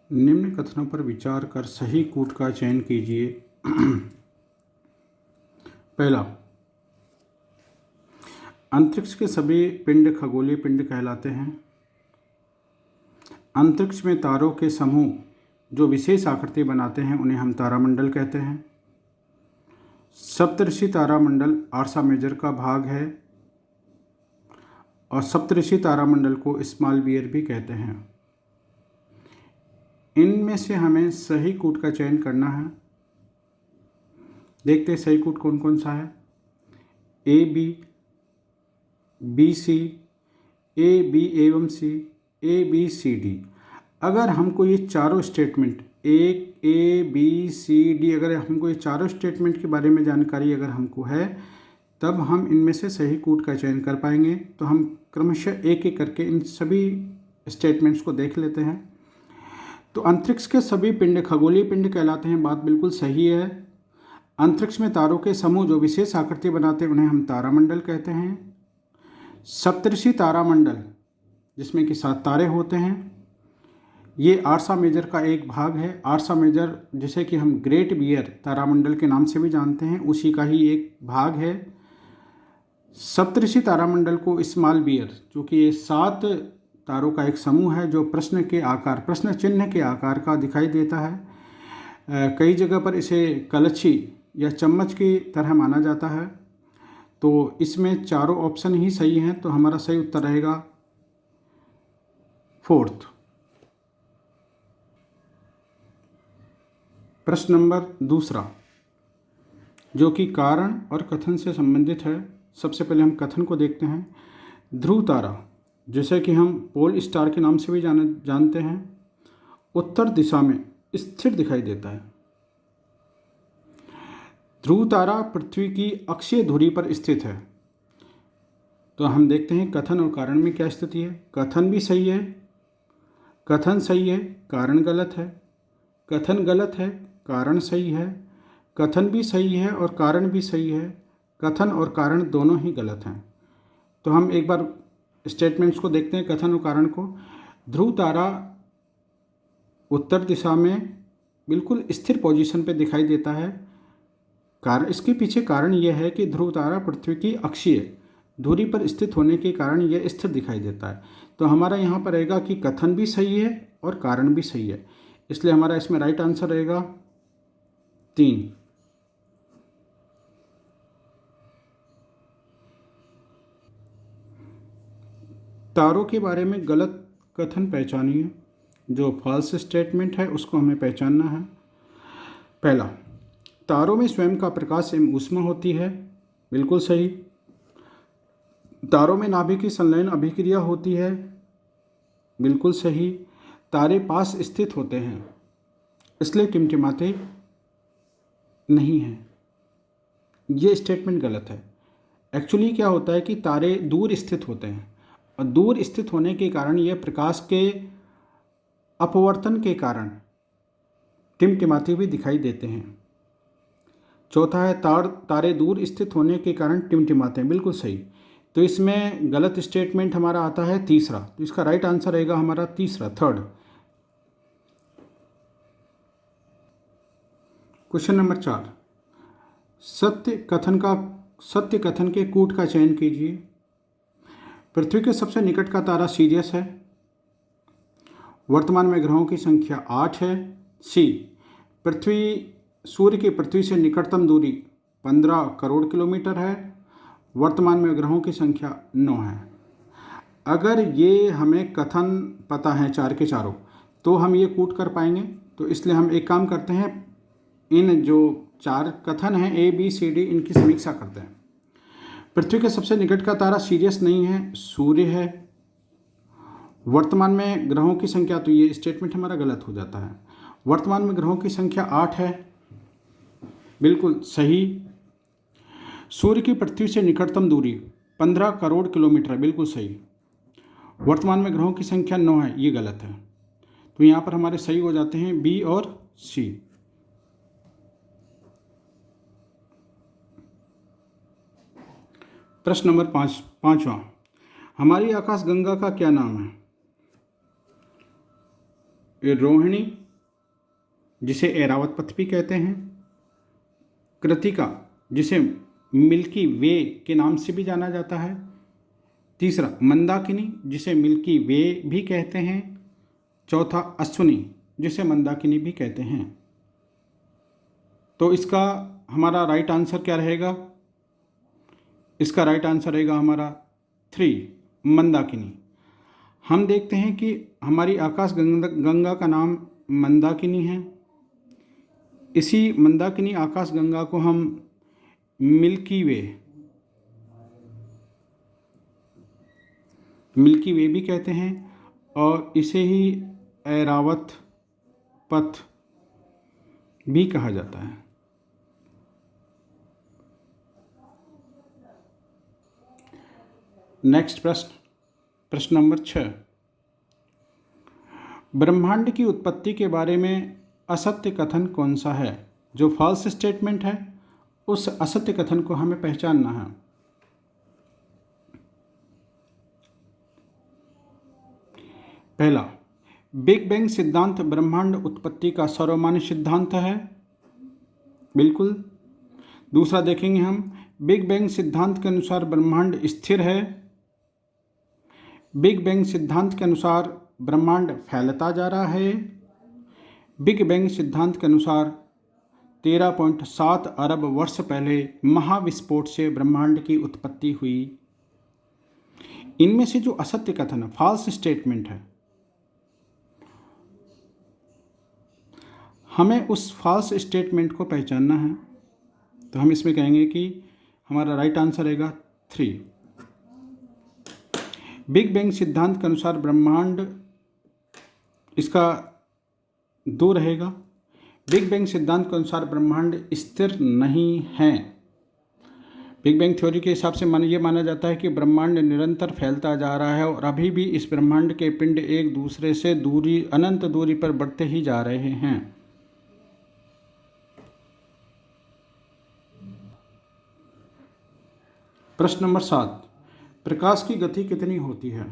निम्न कथनों पर विचार कर सही कूट का चयन कीजिए। पहला, अंतरिक्ष के सभी पिंड खगोलीय पिंड कहलाते हैं। अंतरिक्ष में तारों के समूह जो विशेष आकृति बनाते हैं उन्हें हम तारामंडल कहते हैं। सप्तऋषि तारामंडल आर्सा मेजर का भाग है और सप्तऋषि तारामंडल को स्मॉल बियर भी कहते हैं। इनमें से हमें सही कूट का चयन करना है। देखते हैं सही कूट कौन कौन सा है। A B, B C, A B एवं C, A B C D. अगर हमको ये चारों स्टेटमेंट एक ए बी सी डी, अगर हमको ये चारों स्टेटमेंट के बारे में जानकारी अगर हमको है तब हम इनमें से सही कूट का चयन कर पाएंगे। तो हम क्रमशः एक एक करके इन सभी स्टेटमेंट्स को देख लेते हैं। तो अंतरिक्ष के सभी पिंड खगोलीय पिंड कहलाते हैं, बात बिल्कुल सही है। अंतरिक्ष में तारों के समूह जो विशेष आकृति बनाते हैं उन्हें हम तारामंडल कहते हैं। सप्तऋषि तारामंडल जिसमें कि 7 तारे होते हैं, ये आर्सा मेजर का एक भाग है। आर्सा मेजर जिसे कि हम ग्रेट बियर तारामंडल के नाम से भी जानते हैं, उसी का ही एक भाग है। सप्तऋषि तारामंडल को स्मॉल बियर, चूँकि ये 7 तारों का एक समूह है जो प्रश्न चिन्ह के आकार का दिखाई देता है। कई जगह पर इसे कलछी या चम्मच की तरह माना जाता है। तो इसमें चारों ऑप्शन ही सही हैं, तो हमारा सही उत्तर रहेगा 4th। प्रश्न नंबर 2 जो कि कारण और कथन से संबंधित है। सबसे पहले हम कथन को देखते हैं। ध्रुव तारा जैसे कि हम पोल स्टार के नाम से भी जानते हैं, उत्तर दिशा में स्थिर दिखाई देता है। ध्रुव तारा पृथ्वी की अक्षीय धुरी पर स्थित है। तो हम देखते हैं कथन और कारण में क्या स्थिति है। कथन भी सही है, कथन सही है, कारण गलत है। कथन गलत है, कारण सही है। कथन भी सही है और कारण भी सही है। कथन और कारण दोनों ही गलत हैं। तो हम एक बार स्टेटमेंट्स को देखते हैं, कथन और कारण को। ध्रुव तारा उत्तर दिशा में बिल्कुल स्थिर पोजीशन पे दिखाई देता है। कारण, इसके पीछे कारण यह है कि ध्रुव तारा पृथ्वी की अक्षीय धुरी पर स्थित होने के कारण यह स्थिर दिखाई देता है। तो हमारा यहाँ पर रहेगा कि कथन भी सही है और कारण भी सही है, इसलिए हमारा इसमें राइट आंसर रहेगा 3। तारों के बारे में गलत कथन पहचानिए। जो फॉल्स स्टेटमेंट है उसको हमें पहचानना है। पहला, तारों में स्वयं का प्रकाश एवं ऊष्मा होती है, बिल्कुल सही। तारों में नाभिक की संलयन अभिक्रिया होती है, बिल्कुल सही। तारे पास स्थित होते हैं इसलिए टिमटिमाते नहीं हैं, ये स्टेटमेंट गलत है। एक्चुअली क्या होता है कि तारे दूर स्थित होते हैं और दूर स्थित होने के कारण यह प्रकाश के अपवर्तन के कारण टिमटिमाते हुए दिखाई देते हैं। चौथा है तारे दूर स्थित होने के कारण टिमटिमाते हैं, बिल्कुल सही। तो इसमें गलत स्टेटमेंट हमारा आता है 3रा। तो इसका राइट आंसर रहेगा हमारा 3रा, 3rd। क्वेश्चन नंबर 4, सत्य कथन के कूट का चयन कीजिए। पृथ्वी के सबसे निकट का तारा सीरियस है। वर्तमान में ग्रहों की संख्या 8 है। सूर्य की पृथ्वी से निकटतम दूरी 15 करोड़ किलोमीटर है। वर्तमान में ग्रहों की संख्या 9 है। अगर ये हमें कथन पता है 4 के चारों, तो हम ये कूट कर पाएंगे। तो इसलिए हम एक काम करते हैं, इन जो 4 कथन हैं ए बी सी डी, इनकी समीक्षा करते हैं। पृथ्वी के सबसे निकट का तारा सीरियस नहीं है, सूर्य है। वर्तमान में ग्रहों की संख्या, तो ये स्टेटमेंट हमारा गलत हो जाता है। वर्तमान में ग्रहों की संख्या 8 है, बिल्कुल सही। सूर्य की पृथ्वी से निकटतम दूरी 15 करोड़ किलोमीटर है, बिल्कुल सही। वर्तमान में ग्रहों की संख्या 9 है, ये गलत है। तो यहाँ पर हमारे सही हो जाते हैं बी और सी। प्रश्न नंबर 5वां, हमारी आकाशगंगा का क्या नाम है। रोहिणी जिसे ऐरावत पथ भी कहते हैं, कृतिका जिसे मिल्की वे के नाम से भी जाना जाता है, तीसरा मंदाकिनी जिसे मिल्की वे भी कहते हैं, चौथा अश्विनी जिसे मंदाकिनी भी कहते हैं। तो इसका हमारा राइट आंसर क्या रहेगा? इसका राइट आंसर रहेगा हमारा 3 मंदाकिनी। हम देखते हैं कि हमारी आकाश गंगा का नाम मंदाकिनी है। इसी मंदाकिनी आकाश गंगा को हम मिल्की वे भी कहते हैं और इसे ही ऐरावत पथ भी कहा जाता है। नेक्स्ट प्रश्न नंबर 6। ब्रह्मांड की उत्पत्ति के बारे में असत्य कथन कौन सा है? जो फॉल्स स्टेटमेंट है उस असत्य कथन को हमें पहचानना है। पहला, बिग बैंग सिद्धांत ब्रह्मांड उत्पत्ति का सर्वमान्य सिद्धांत है। बिल्कुल। दूसरा देखेंगे हम, बिग बैंग सिद्धांत के अनुसार ब्रह्मांड स्थिर है। बिग बैंग सिद्धांत के अनुसार ब्रह्मांड फैलता जा रहा है। बिग बैंग सिद्धांत के अनुसार 13.7 अरब वर्ष पहले महाविस्फोट से ब्रह्मांड की उत्पत्ति हुई। इनमें से जो असत्य कथन है, फॉल्स स्टेटमेंट है, हमें उस फॉल्स स्टेटमेंट को पहचानना है। तो हम इसमें कहेंगे कि हमारा राइट आंसर रहेगा 3। बिग बैंग सिद्धांत के अनुसार ब्रह्मांड, इसका 2 रहेगा। बिग बैंग सिद्धांत के अनुसार ब्रह्मांड स्थिर नहीं है। बिग बैंग थ्योरी के हिसाब से ये माना जाता है कि ब्रह्मांड निरंतर फैलता जा रहा है और अभी भी इस ब्रह्मांड के पिंड एक दूसरे से अनंत दूरी पर बढ़ते ही जा रहे हैं। प्रश्न नंबर 7। प्रकाश की गति कितनी होती है?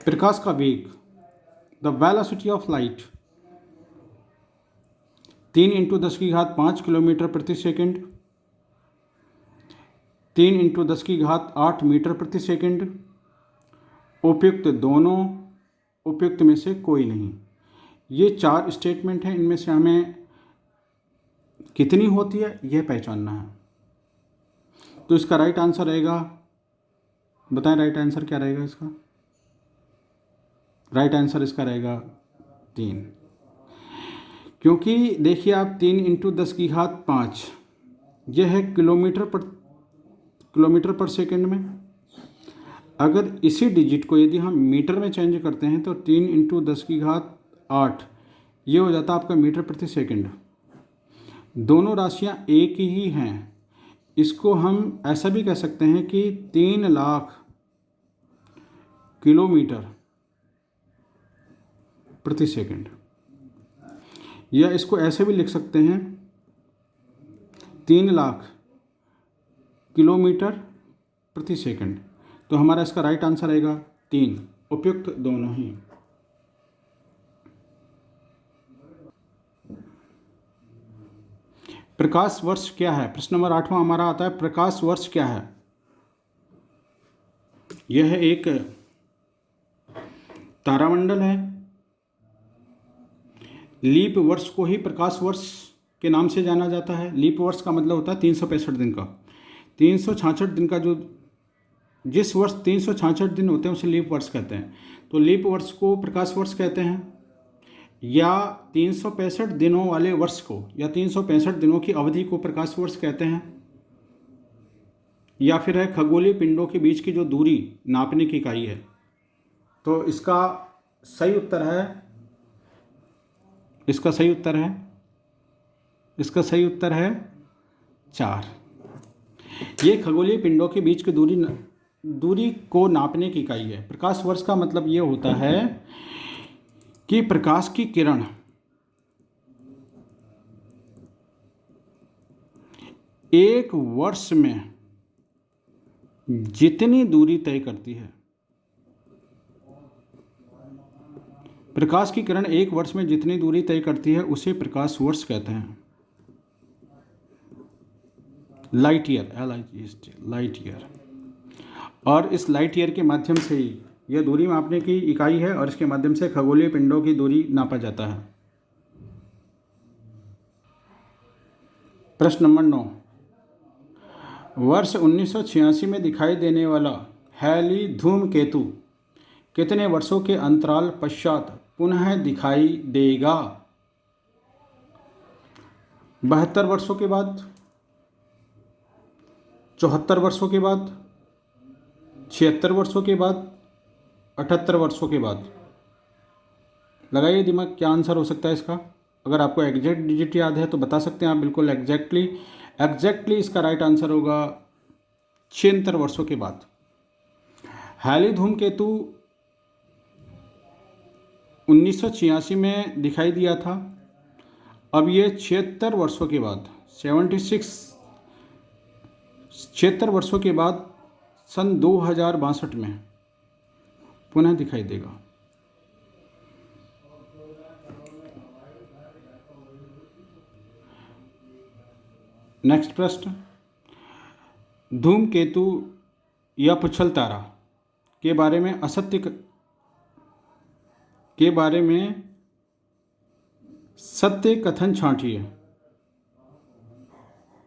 प्रकाश का वेग, the velocity of light, 3 × 10⁵ kilometre प्रति सेकंड, 3 × 10⁸ मीटर प्रति सेकंड, उपयुक्त दोनों, उपयुक्त में से कोई नहीं। ये 4 स्टेटमेंट हैं। इनमें से हमें कितनी होती है यह पहचानना है। तो इसका राइट आंसर रहेगा, बताएं राइट आंसर क्या रहेगा इसका? राइट आंसर इसका रहेगा 3। क्योंकि देखिए आप 3 × 10⁵ यह है किलोमीटर पर सेकंड में। अगर इसी डिजिट को यदि हम मीटर में चेंज करते हैं तो 3 × 10⁸ ये हो जाता है आपका मीटर प्रति सेकंड। दोनों राशियां एक ही हैं। इसको हम ऐसा भी कह सकते हैं कि 3 लाख किलोमीटर प्रति सेकंड, या इसको ऐसे भी लिख सकते हैं 3 लाख किलोमीटर प्रति सेकंड। तो हमारा इसका राइट आंसर आएगा 3, उपयुक्त दोनों ही। प्रकाश वर्ष क्या है? प्रश्न नंबर 8वां हमारा आता है, प्रकाश वर्ष क्या है? यह एक तारामंडल है। लीप वर्ष को ही प्रकाश वर्ष के नाम से जाना जाता है। लीप वर्ष का मतलब होता है 365 दिन का। 366 दिन का जिस वर्ष 366 दिन होते हैं उसे लीप वर्ष कहते हैं। तो लीप वर्ष को प्रकाश वर्ष कहते हैं, या 365 दिनों वाले वर्ष को या 365 दिनों की अवधि को प्रकाश वर्ष कहते हैं, या फिर है खगोलीय पिंडों के बीच की जो दूरी नापने की इकाई है। तो इसका सही उत्तर है 4। ये खगोलीय पिंडों के बीच की दूरी को नापने की इकाई है। प्रकाश वर्ष का मतलब ये होता है कि प्रकाश की किरण एक वर्ष में जितनी दूरी तय करती है प्रकाश की किरण एक वर्ष में जितनी दूरी तय करती है उसे प्रकाश वर्ष कहते हैं। Light year, light year. और इस लाइट ईयर के माध्यम से ही यह दूरी मापने की इकाई है और इसके माध्यम से खगोलीय पिंडों की दूरी नापा जाता है। प्रश्न नंबर 9, वर्ष 1986 में दिखाई देने वाला हैली धूमकेतु कितने वर्षों के अंतराल पश्चात पुनः दिखाई देगा? 72 वर्षों के बाद, 74 वर्षों के बाद, 76 वर्षों के बाद, 78 वर्षों के बाद। लगाइए दिमाग, क्या आंसर हो सकता है इसका? अगर आपको एग्जैक्ट डिजिट याद है तो बता सकते हैं आप बिल्कुल एग्जैक्टली इसका राइट आंसर होगा 76 वर्षों के बाद। हैली धूमकेतु 1986 में दिखाई दिया था, अब ये 76 वर्षों के बाद 76 वर्षों के बाद सन 2062 में पुनः दिखाई देगा। नेक्स्ट प्रश्न, धूमकेतु या पुच्छल तारा के बारे में सत्य कथन छांटिए।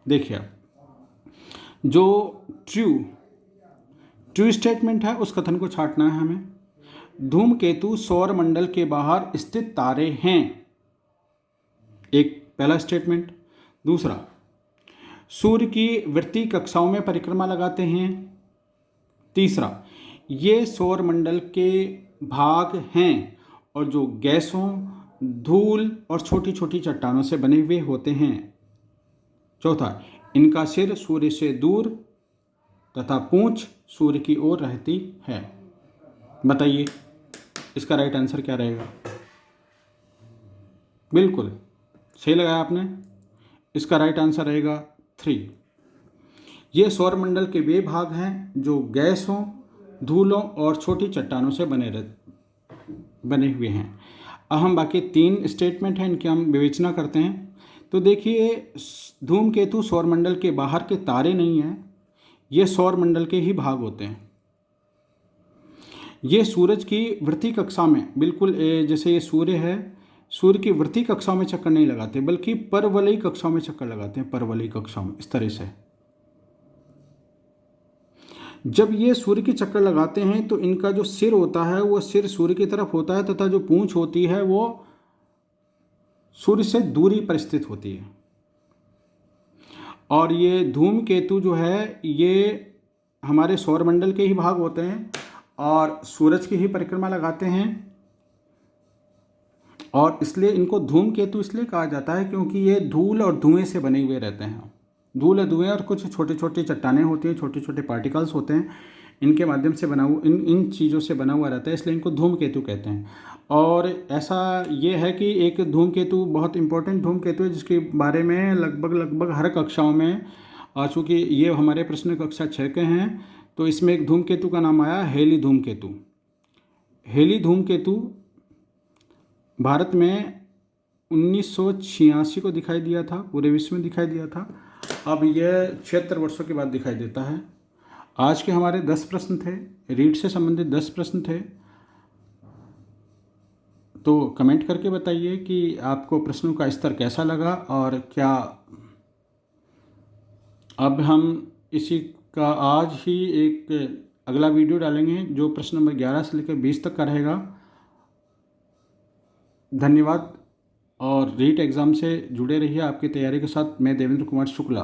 देखिए आप, जो ट्रू स्टेटमेंट है उस कथन को छांटना है हमें। धूमकेतु सौर मंडल के बाहर स्थित तारे हैं, एक पहला स्टेटमेंट। दूसरा, सूर्य की वृत्तीय कक्षाओं में परिक्रमा लगाते हैं। तीसरा, ये सौर मंडल के भाग हैं और जो गैसों, धूल और छोटी छोटी चट्टानों से बने हुए होते हैं। चौथा, इनका सिर सूर्य से दूर तथा पूंछ सूर्य की ओर रहती है। बताइए इसका राइट आंसर क्या रहेगा? बिल्कुल सही लगाया आपने। इसका राइट आंसर रहेगा 3। ये सौरमंडल के वे भाग हैं जो गैसों, धूलों और छोटी चट्टानों से बने हुए हैं। अब हम बाकी 3 स्टेटमेंट हैं, इनकी हम विवेचना करते हैं। तो देखिए, धूमकेतु सौरमंडल के बाहर के तारे नहीं हैं, ये सौरमंडल के ही भाग होते हैं। ये सूरज की वृत्तीय कक्षा में, बिल्कुल जैसे ये सूर्य है, सूर्य की वृत्तीय कक्षाओं में चक्कर नहीं लगाते बल्कि परवलयी कक्षाओं में चक्कर लगाते हैं, परवलयी कक्षाओं में, इस तरह से। जब ये सूर्य की चक्कर लगाते हैं तो इनका जो सिर होता है वो सिर सूर्य की तरफ होता है तथा जो पूंछ होती है वो सूर्य से दूरी पर स्थित होती है। और ये धूमकेतु जो है ये हमारे सौरमंडल के ही भाग होते हैं और सूरज की ही परिक्रमा लगाते हैं, और इसलिए इनको धूमकेतु इसलिए कहा जाता है क्योंकि ये धूल और धुएं से बने हुए रहते हैं। धूल, धुएं और कुछ छोटे छोटे चट्टानें होती हैं, छोटे छोटे पार्टिकल्स होते हैं, इनके माध्यम से बना हुआ, इन चीज़ों से बना हुआ रहता है, इसलिए इनको धूमकेतु कहते हैं। और ऐसा ये है कि एक धूमकेतु बहुत इंपॉर्टेंट धूमकेतु है जिसके बारे में लगभग हर कक्षाओं में, चूँकि ये हमारे प्रश्न कक्षा 6 के हैं, तो इसमें एक धूमकेतु का नाम आया हेली धूमकेतु। हेली धूमकेतु भारत में 1986 को दिखाई दिया था, पूरे विश्व में दिखाई दिया था। अब यह 76 वर्षों के बाद दिखाई देता है। आज के हमारे 10 प्रश्न थे, रीड से संबंधित 10 प्रश्न थे। तो कमेंट करके बताइए कि आपको प्रश्नों का स्तर कैसा लगा और क्या अब हम इसी का आज ही एक अगला वीडियो डालेंगे जो प्रश्न नंबर 11 से लेकर 20 तक का रहेगा। धन्यवाद और रीट एग्ज़ाम से जुड़े रहिए आपकी तैयारी के साथ। मैं देवेंद्र कुमार शुक्ला।